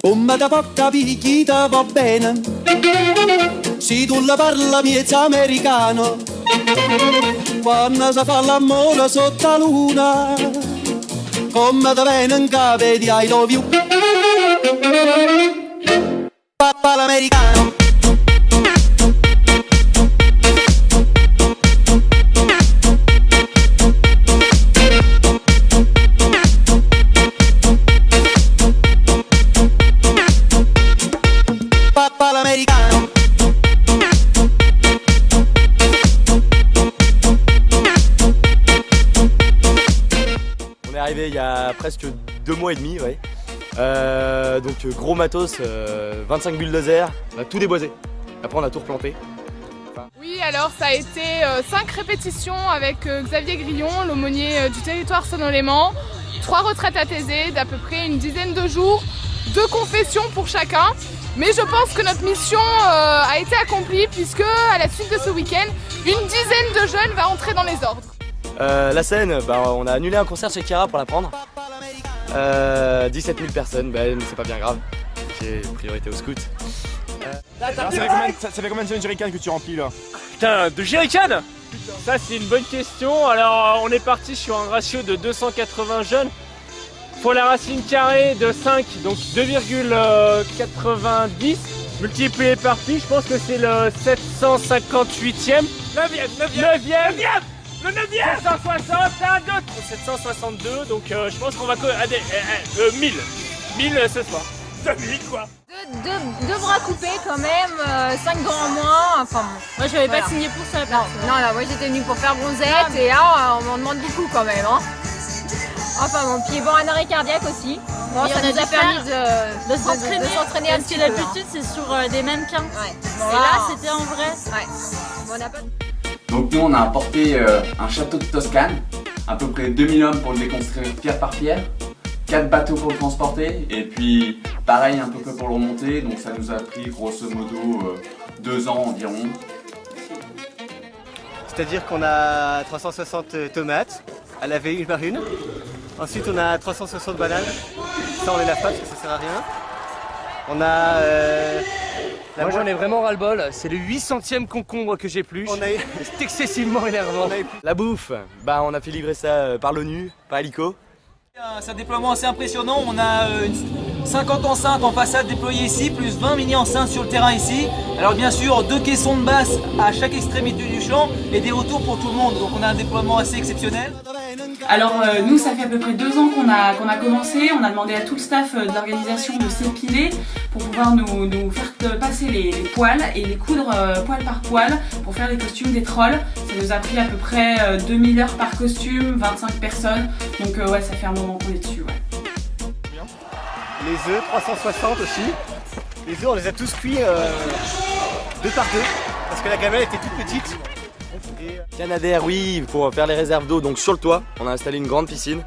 Come da può capire chi ti va bene, se tu la parla miezza americano, quando si fa l'amore sotto la luna, come da viene in capo di I love you, papà l'americano. On est arrivé il y a presque 2 mois et demi, ouais. Donc gros matos, 25 bulldozers, on a tout déboisé. Après on a tout replanté. Oui, alors ça a été 5 répétitions avec Xavier Grillon, l'aumônier du territoire Sonnoléman, 3 retraites à Thésée d'à peu près une dizaine de jours, 2 confessions pour chacun. Mais je pense que notre mission a été accomplie puisque à la suite de ce week-end, une dizaine de jeunes va entrer dans les ordres. La scène, on a annulé un concert chez Chiara pour la prendre. 17 000 personnes, mais c'est pas bien grave. J'ai priorité aux scouts. Ça fait combien de jerrycans que tu remplis là? Putain, de jerrycans? Ça c'est une bonne question. Alors on est parti sur un ratio de 280 jeunes. Pour la racine carrée de 5, donc 2,90 multiplié par pi, je pense que c'est le 758e. 9e. Le 9e 760, un autre 762, donc je pense qu'on va... 1000 ce soir. 2000 quoi. Deux bras coupés quand même, 5 dents en moins, enfin bon. Moi je n'avais pas signé pour ça. Non, moi j'étais venue pour faire bronzette et là on m'en demande beaucoup quand même. Hein. Enfin bon, puis bon, un arrêt cardiaque aussi. Bon, ça nous a permis de s'entraîner un petit peu. Parce que l'habitude c'est sur des mannequins. Ouais. Bon, et là c'était en vrai. Ouais. Bon, on a pas... Donc nous on a apporté un château de Toscane, à peu près 2000 hommes pour le déconstruire pierre par pierre, 4 bateaux pour le transporter et puis pareil un peu près pour le remonter, donc ça nous a pris grosso modo 2 ans environ. C'est-à-dire qu'on a 360 tomates à laver une par une. Ensuite on a 360 bananes, ça on les lave pas parce que ça sert à rien. On a... Moi j'en ai vraiment ras-le-bol, c'est le 800e concombre que j'ai plus. C'est excessivement énervant. La bouffe, on a fait livrer ça par l'ONU, par hélico. C'est un déploiement assez impressionnant, on a 50 enceintes en façade déployées ici, plus 20 mini-enceintes sur le terrain ici. Alors bien sûr, 2 caissons de basse à chaque extrémité du champ et des retours pour tout le monde, donc on a un déploiement assez exceptionnel. Alors nous ça fait à peu près 2 ans qu'on a commencé, on a demandé à tout le staff de l'organisation de s'épiler pour pouvoir nous faire passer les poils et les coudre poil par poil pour faire les costumes des trolls. Ça nous a pris à peu près 2000 heures par costume, 25 personnes, donc ouais ça fait un moment qu'on est dessus. Ouais. Les œufs, 360 aussi. Les œufs on les a tous cuits 2 par 2 parce que la gamelle était toute petite. Canadair, oui, pour faire les réserves d'eau, donc sur le toit, on a installé une grande piscine,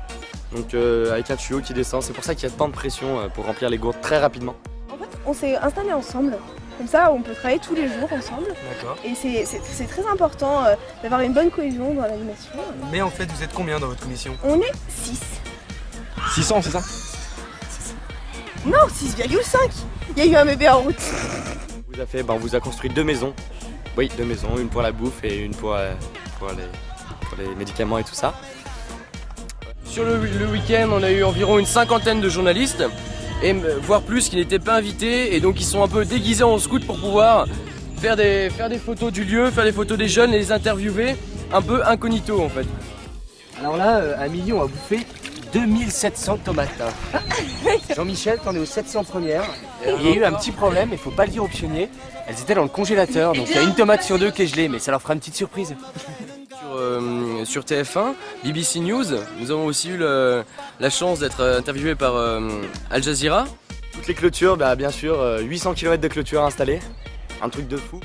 donc avec un tuyau qui descend. C'est pour ça qu'il y a tant de pression pour remplir les gourdes très rapidement. En fait, on s'est installé ensemble, comme ça on peut travailler tous les jours ensemble. D'accord. Et c'est très important d'avoir une bonne cohésion dans l'animation. Mais en fait, vous êtes combien dans votre commission? On est 6. 600, c'est ça? Non, 6,5. Il y a eu un bébé en route. On vous a construit 2 maisons. Oui, 2 maisons, une pour la bouffe et une pour les médicaments et tout ça. Sur le week-end, on a eu environ une 50aine de journalistes, et voire plus qui n'étaient pas invités, et donc ils sont un peu déguisés en scout pour pouvoir faire des photos du lieu, faire des photos des jeunes et les interviewer, un peu incognito en fait. Alors là, à midi on a bouffé 2700 tomates. Jean-Michel, t'en es aux 700 premières. Il y a eu un petit problème, il faut pas le dire aux pionniers. Elles étaient dans le congélateur, donc il y a une tomate sur 2 qui est gelée, mais ça leur fera une petite surprise. Sur TF1, BBC News, nous avons aussi eu la chance d'être interviewés par Al Jazeera. Toutes les clôtures, bien sûr, 800 km de clôtures installées, un truc de fou.